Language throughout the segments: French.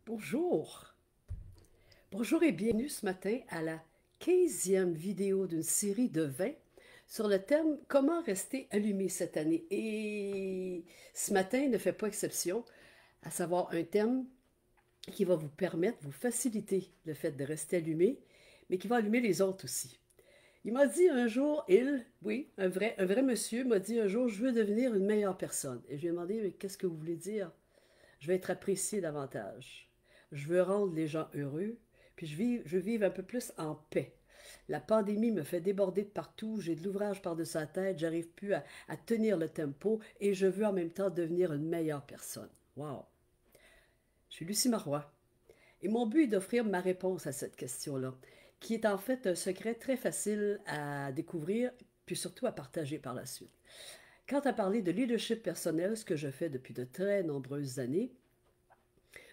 Bonjour. Bonjour et bienvenue ce matin à la 15e vidéo d'une série de 20 sur le thème Comment rester allumé cette année. Et ce matin ne fait pas exception, à savoir un thème qui va vous permettre, vous faciliter le fait de rester allumé, mais qui va allumer les autres aussi. Il m'a dit un jour, oui, un vrai monsieur m'a dit un jour, je veux devenir une meilleure personne. Et je lui ai demandé, mais qu'est-ce que vous voulez dire? Je veux être apprécié davantage. Je veux rendre les gens heureux, puis je veux vivre un peu plus en paix. La pandémie me fait déborder de partout, j'ai de l'ouvrage par-dessus la tête, j'arrive plus à tenir le tempo et je veux en même temps devenir une meilleure personne. Wow! Je suis Lucie Marois et mon but est d'offrir ma réponse à cette question-là, qui est en fait un secret très facile à découvrir, puis surtout à partager par la suite. Quant à parler de leadership personnel, ce que je fais depuis de très nombreuses années,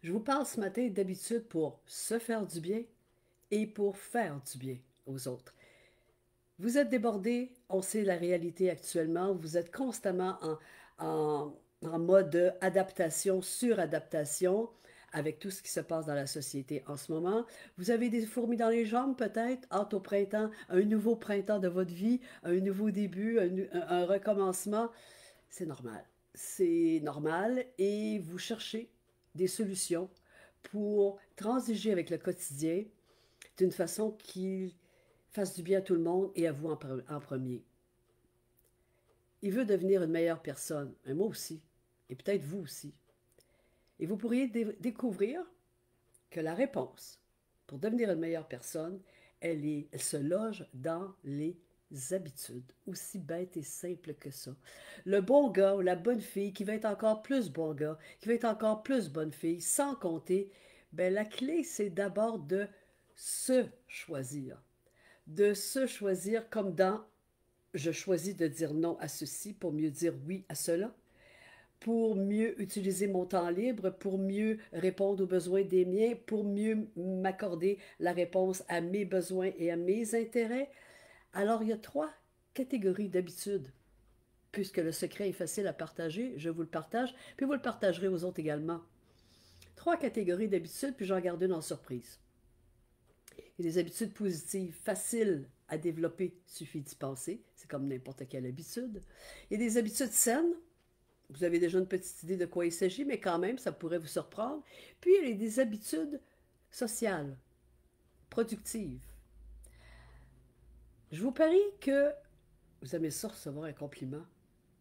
je vous parle ce matin d'habitude pour se faire du bien et pour faire du bien aux autres. Vous êtes débordé, on sait la réalité actuellement, vous êtes constamment en mode adaptation, suradaptation avec tout ce qui se passe dans la société en ce moment. Vous avez des fourmis dans les jambes peut-être, hâte au printemps, un nouveau printemps de votre vie, un nouveau début, un recommencement. C'est normal. C'est normal et vous cherchez des solutions pour transiger avec le quotidien d'une façon qui fasse du bien à tout le monde et à vous en premier. Il veut devenir une meilleure personne, et moi aussi, et peut-être vous aussi. Et vous pourriez découvrir que la réponse pour devenir une meilleure personne, elle se loge dans les habitudes, aussi bête et simple que ça. Le bon gars ou la bonne fille qui va être encore plus bon gars, qui va être encore plus bonne fille, sans compter, ben la clé c'est d'abord de se choisir. De se choisir comme dans je choisis de dire non à ceci pour mieux dire oui à cela, pour mieux utiliser mon temps libre, pour mieux répondre aux besoins des miens, pour mieux m'accorder la réponse à mes besoins et à mes intérêts. Alors, il y a trois catégories d'habitudes. Puisque le secret est facile à partager, je vous le partage, puis vous le partagerez aux autres également. Trois catégories d'habitudes, puis j'en garde une en surprise. Il y a des habitudes positives faciles à développer, il suffit d'y penser, c'est comme n'importe quelle habitude. Il y a des habitudes saines, vous avez déjà une petite idée de quoi il s'agit, mais quand même, ça pourrait vous surprendre. Puis, il y a des habitudes sociales, productives. Je vous parie que vous aimez ça recevoir un compliment.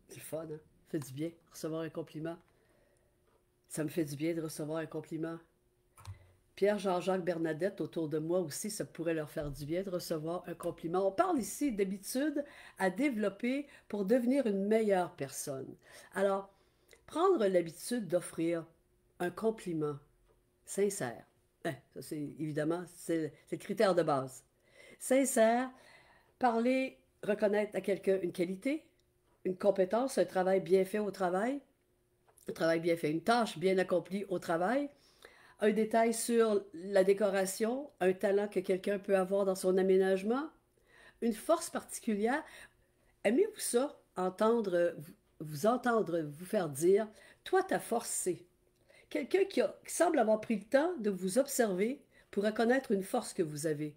C'est le fun, hein? Ça fait du bien, recevoir un compliment. Ça me fait du bien de recevoir un compliment. Pierre, Jean-Jacques, Bernadette, autour de moi aussi, ça pourrait leur faire du bien de recevoir un compliment. On parle ici d'habitudes à développer pour devenir une meilleure personne. Alors, prendre l'habitude d'offrir un compliment sincère. Ça, c'est évidemment, c'est le critère de base. Sincère, parler, reconnaître à quelqu'un une qualité, une compétence, un travail bien fait au travail, un travail bien fait, une tâche bien accomplie au travail, un détail sur la décoration, un talent que quelqu'un peut avoir dans son aménagement, une force particulière. Aimez-vous ça, vous entendre vous faire dire, toi, ta force, c'est quelqu'un qui semble avoir pris le temps de vous observer pour reconnaître une force que vous avez.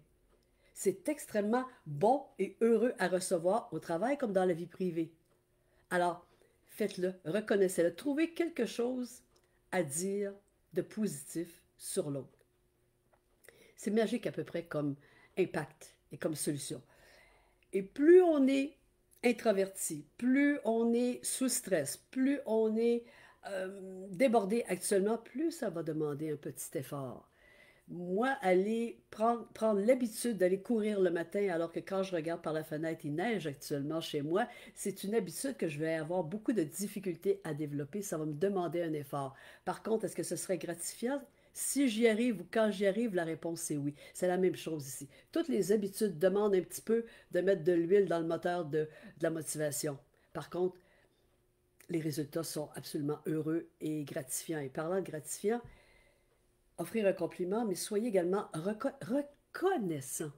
C'est extrêmement bon et heureux à recevoir au travail comme dans la vie privée. Alors, faites-le, reconnaissez-le, trouvez quelque chose à dire de positif sur l'autre. C'est magique à peu près comme impact et comme solution. Et plus on est introverti, plus on est sous stress, plus on est débordé actuellement, plus ça va demander un petit effort. Moi, aller prendre l'habitude d'aller courir le matin, alors que quand je regarde par la fenêtre, il neige actuellement chez moi, c'est une habitude que je vais avoir beaucoup de difficultés à développer. Ça va me demander un effort. Par contre, est-ce que ce serait gratifiant? Si j'y arrive ou quand j'y arrive, la réponse c'est oui. C'est la même chose ici. Toutes les habitudes demandent un petit peu de mettre de l'huile dans le moteur de la motivation. Par contre, les résultats sont absolument heureux et gratifiants. Et parlant de gratifiant, offrir un compliment, mais soyez également reconnaissant.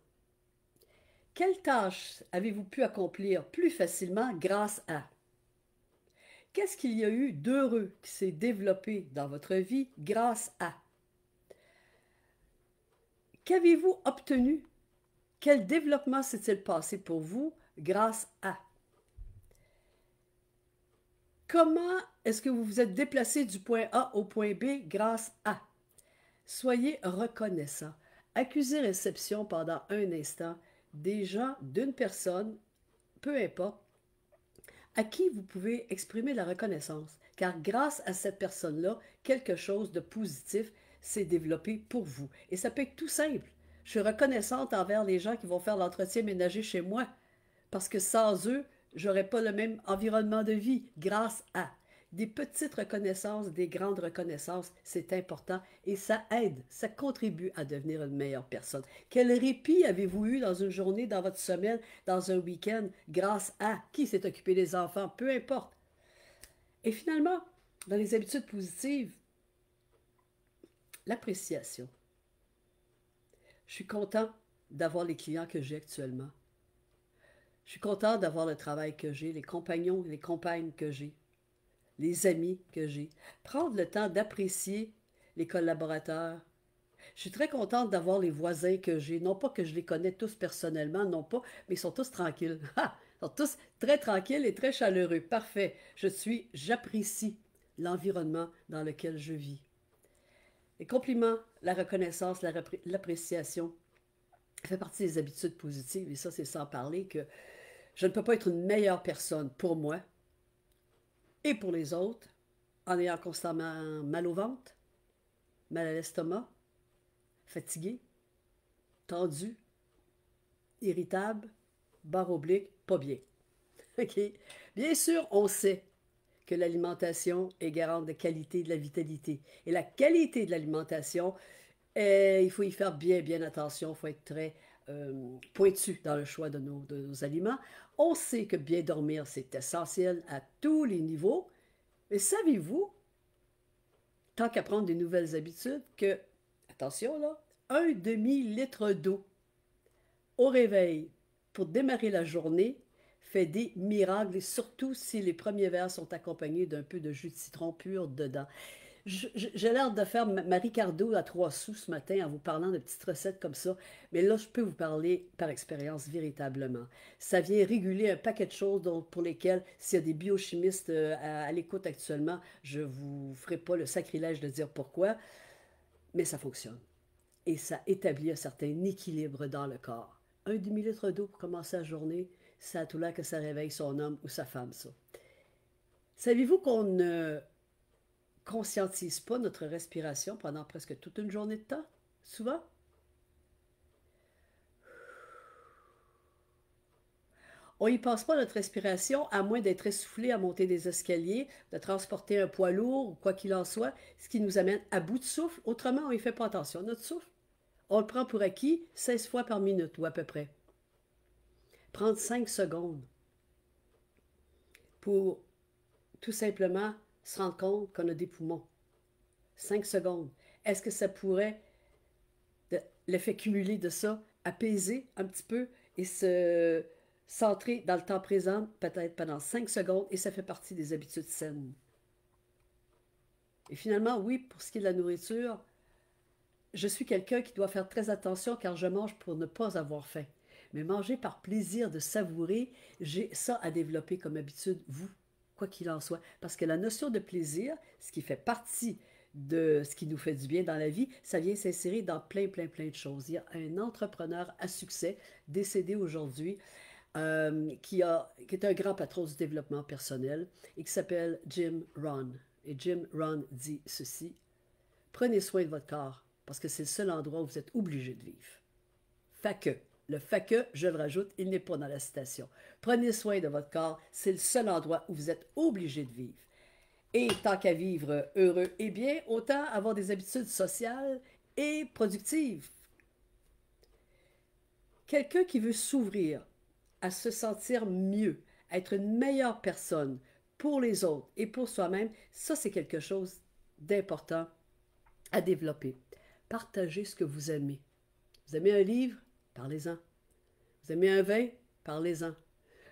Quelle tâche avez-vous pu accomplir plus facilement grâce à? Qu'est-ce qu'il y a eu d'heureux qui s'est développé dans votre vie grâce à? Qu'avez-vous obtenu? Quel développement s'est-il passé pour vous grâce à? Comment est-ce que vous vous êtes déplacé du point A au point B grâce à? Soyez reconnaissant. Accusez-réception pendant un instant des gens, d'une personne, peu importe, à qui vous pouvez exprimer la reconnaissance. Car grâce à cette personne-là, quelque chose de positif s'est développé pour vous. Et ça peut être tout simple. Je suis reconnaissante envers les gens qui vont faire l'entretien ménager chez moi. Parce que sans eux, j'aurais pas le même environnement de vie grâce à des petites reconnaissances, des grandes reconnaissances, c'est important et ça aide, ça contribue à devenir une meilleure personne. Quel répit avez-vous eu dans une journée, dans votre semaine, dans un week-end, grâce à qui s'est occupé des enfants, peu importe. Et finalement, dans les habitudes positives, l'appréciation. Je suis content d'avoir les clients que j'ai actuellement. Je suis content d'avoir le travail que j'ai, les compagnons, les compagnes que j'ai, les amis que j'ai. Prendre le temps d'apprécier les collaborateurs. Je suis très contente d'avoir les voisins que j'ai. Non pas que je les connais tous personnellement, non pas, mais ils sont tous tranquilles. Ils sont tous très tranquilles et très chaleureux. Parfait. J'apprécie l'environnement dans lequel je vis. Les compliments, la reconnaissance, l'appréciation fait partie des habitudes positives. Et ça, c'est sans parler que je ne peux pas être une meilleure personne pour moi et pour les autres en ayant constamment mal au ventre, mal à l'estomac, fatigué, tendu, irritable, barre oblique, pas bien. OK? Bien sûr, on sait que l'alimentation est garante de qualité et de la vitalité. Et la qualité de l'alimentation, il faut y faire bien, bien attention. Il faut être très pointu dans le choix de nos aliments. On sait que bien dormir, c'est essentiel à tous les niveaux. Mais savez-vous, tant qu'à prendre des nouvelles habitudes, que, attention là, un demi-litre d'eau au réveil pour démarrer la journée fait des miracles, et surtout si les premiers verres sont accompagnés d'un peu de jus de citron pur dedans. J'ai l'air de faire Marie Cardo à 3 sous ce matin en vous parlant de petites recettes comme ça, mais là, je peux vous parler par expérience véritablement. Ça vient réguler un paquet de choses pour lesquelles, s'il y a des biochimistes à l'écoute actuellement, je ne vous ferai pas le sacrilège de dire pourquoi, mais ça fonctionne. Et ça établit un certain équilibre dans le corps. Un demi-litre d'eau pour commencer la journée, ça a tout l'air que ça réveille son homme ou sa femme, ça. Saviez-vous qu'on ne conscientise pas notre respiration pendant presque toute une journée de temps? Souvent? On n'y passe pas notre respiration à moins d'être essoufflé à monter des escaliers, de transporter un poids lourd ou quoi qu'il en soit, ce qui nous amène à bout de souffle. Autrement, on n'y fait pas attention. Notre souffle, on le prend pour acquis 16 fois par minute ou à peu près. Prendre 5 secondes pour tout simplement se rendre compte qu'on a des poumons. 5 secondes. Est-ce que ça pourrait, l'effet cumulé de ça, apaiser un petit peu et se centrer dans le temps présent, peut-être pendant 5 secondes, et ça fait partie des habitudes saines. Et finalement, oui, pour ce qui est de la nourriture, je suis quelqu'un qui doit faire très attention car je mange pour ne pas avoir faim. Mais manger par plaisir de savourer, j'ai ça à développer comme habitude, vous, quoi qu'il en soit. Parce que la notion de plaisir, ce qui fait partie de ce qui nous fait du bien dans la vie, ça vient s'insérer dans plein, plein, plein de choses. Il y a un entrepreneur à succès, décédé aujourd'hui, qui est un grand patron du développement personnel et qui s'appelle Jim Rohn. Et Jim Rohn dit ceci: prenez soin de votre corps parce que c'est le seul endroit où vous êtes obligé de vivre. Fait que, le fait que, je le rajoute, il n'est pas dans la citation. Prenez soin de votre corps, c'est le seul endroit où vous êtes obligé de vivre. Et tant qu'à vivre heureux et bien, autant avoir des habitudes sociales et productives. Quelqu'un qui veut s'ouvrir à se sentir mieux, à être une meilleure personne pour les autres et pour soi-même, ça c'est quelque chose d'important à développer. Partagez ce que vous aimez. Vous aimez un livre? Parlez-en. Vous aimez un vin? Parlez-en.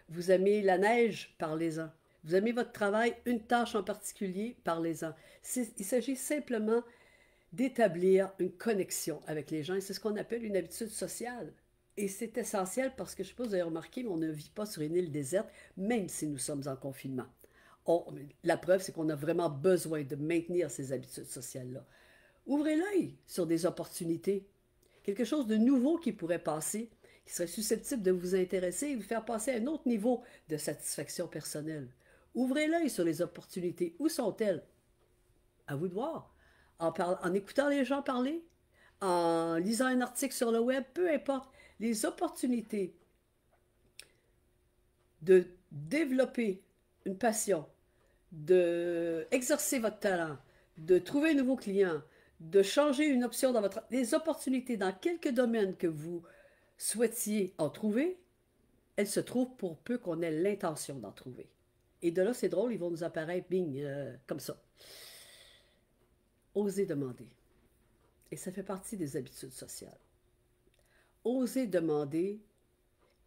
Vous aimez la neige? Parlez-en. Vous aimez votre travail, une tâche en particulier? Parlez-en. Il s'agit simplement d'établir une connexion avec les gens. Et c'est ce qu'on appelle une habitude sociale. Et c'est essentiel parce que, je ne sais pas si vous avez remarqué, mais on ne vit pas sur une île déserte, même si nous sommes en confinement. On- la preuve, c'est qu'on a vraiment besoin de maintenir ces habitudes sociales-là. Ouvrez l'œil sur des opportunités, quelque chose de nouveau qui pourrait passer, qui serait susceptible de vous intéresser et vous faire passer à un autre niveau de satisfaction personnelle. Ouvrez l'œil sur les opportunités. Où sont-elles? À vous de voir. En écoutant les gens parler, en lisant un article sur le web, peu importe. Les opportunités de développer une passion, de exercer votre talent, de trouver un nouveau client, de changer une option dans votre... Les opportunités dans quelques domaines que vous souhaitiez en trouver, elles se trouvent pour peu qu'on ait l'intention d'en trouver. Et de là, c'est drôle, ils vont nous apparaître, bing, comme ça. Oser demander. Et ça fait partie des habitudes sociales. Oser demander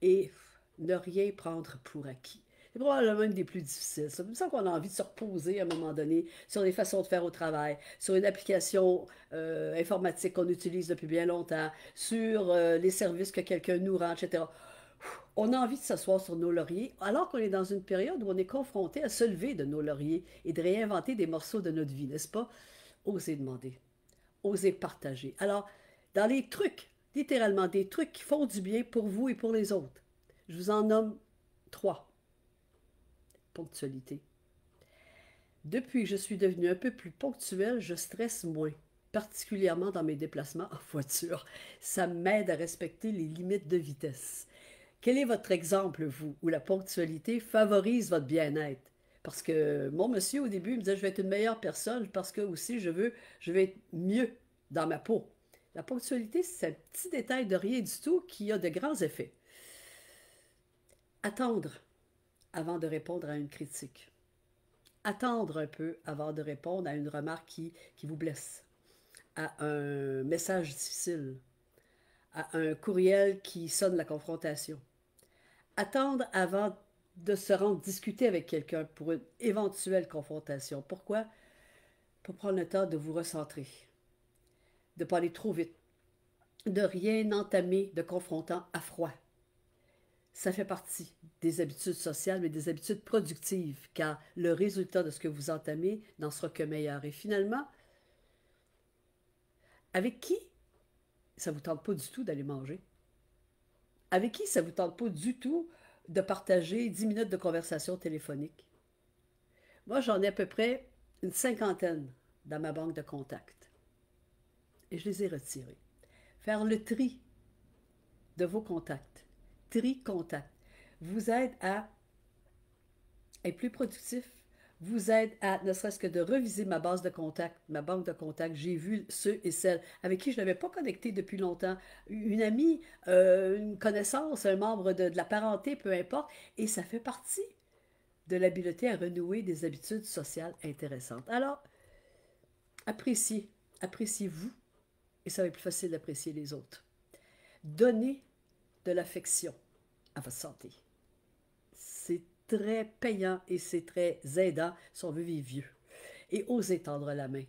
et ne rien prendre pour acquis. C'est probablement une des plus difficiles. C'est pour ça qu'on a envie de se reposer à un moment donné sur les façons de faire au travail, sur une application informatique qu'on utilise depuis bien longtemps, sur les services que quelqu'un nous rend, etc. On a envie de s'asseoir sur nos lauriers, alors qu'on est dans une période où on est confronté à se lever de nos lauriers et de réinventer des morceaux de notre vie, n'est-ce pas? Oser demander, oser partager. Alors, dans les trucs, littéralement des trucs qui font du bien pour vous et pour les autres, je vous en nomme trois. Ponctualité. Depuis que je suis devenue un peu plus ponctuelle, je stresse moins, particulièrement dans mes déplacements en voiture. Ça m'aide à respecter les limites de vitesse. Quel est votre exemple, vous, où la ponctualité favorise votre bien-être? Parce que mon monsieur, au début, il me disait, je vais être une meilleure personne parce que aussi, je vais être mieux dans ma peau. La ponctualité, c'est un petit détail de rien du tout qui a de grands effets. Attendre avant de répondre à une critique. Attendre un peu avant de répondre à une remarque qui vous blesse, à un message difficile, à un courriel qui sonne la confrontation. Attendre avant de se rendre discuter avec quelqu'un pour une éventuelle confrontation. Pourquoi? Pour prendre le temps de vous recentrer, de ne pas aller trop vite, de rien entamer de confrontant à froid. Ça fait partie des habitudes sociales, mais des habitudes productives, car le résultat de ce que vous entamez n'en sera que meilleur. Et finalement, avec qui ça ne vous tente pas du tout d'aller manger? Avec qui ça ne vous tente pas du tout de partager 10 minutes de conversation téléphonique? Moi, j'en ai à peu près une cinquantaine dans ma banque de contacts. Et je les ai retirés. Faire le tri de vos contacts. Tri contact vous aide à être plus productif, vous aide à ne serait-ce que de reviser ma base de contacts, ma banque de contacts. J'ai vu ceux et celles avec qui je n'avais pas connecté depuis longtemps, une amie, une connaissance, un membre de la parenté, peu importe, et ça fait partie de l'habileté à renouer des habitudes sociales intéressantes. Alors, appréciez, appréciez-vous, et ça va être plus facile d'apprécier les autres. Donnez de l'affection à votre santé. C'est très payant et c'est très aidant si on veut vivre vieux. Et osez tendre la main.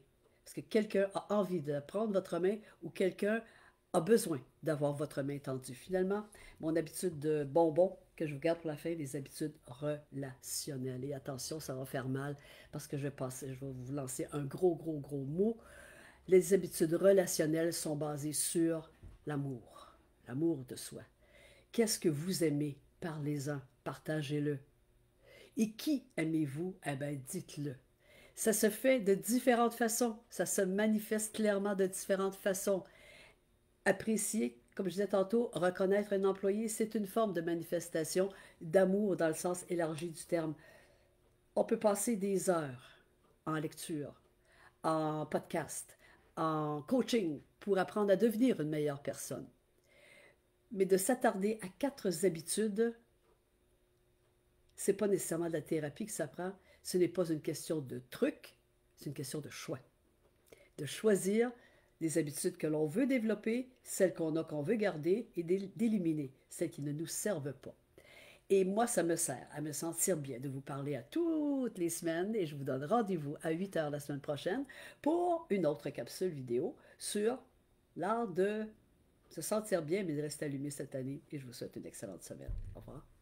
Parce que quelqu'un a envie de prendre votre main ou quelqu'un a besoin d'avoir votre main tendue. Finalement, mon habitude de bonbon que je vous garde pour la fin, les habitudes relationnelles. Et attention, ça va faire mal parce que je vais vous lancer un gros mot. Les habitudes relationnelles sont basées sur l'amour, l'amour de soi. Qu'est-ce que vous aimez? Parlez-en, partagez-le. Et qui aimez-vous? Eh bien, dites-le. Ça se fait de différentes façons. Ça se manifeste clairement de différentes façons. Apprécier, comme je disais tantôt, reconnaître un employé, c'est une forme de manifestation d'amour dans le sens élargi du terme. On peut passer des heures en lecture, en podcast, en coaching pour apprendre à devenir une meilleure personne. Mais de s'attarder à quatre habitudes, c'est pas nécessairement de la thérapie que ça prend. Ce n'est pas une question de truc, c'est une question de choix. De choisir les habitudes que l'on veut développer, celles qu'on veut garder et d'éliminer celles qui ne nous servent pas. Et moi, ça me sert à me sentir bien de vous parler à toutes les semaines et je vous donne rendez-vous à 8 heures la semaine prochaine pour une autre capsule vidéo sur l'art de se sentir bien mais de rester allumé cette année. Et je vous souhaite une excellente semaine. Au revoir.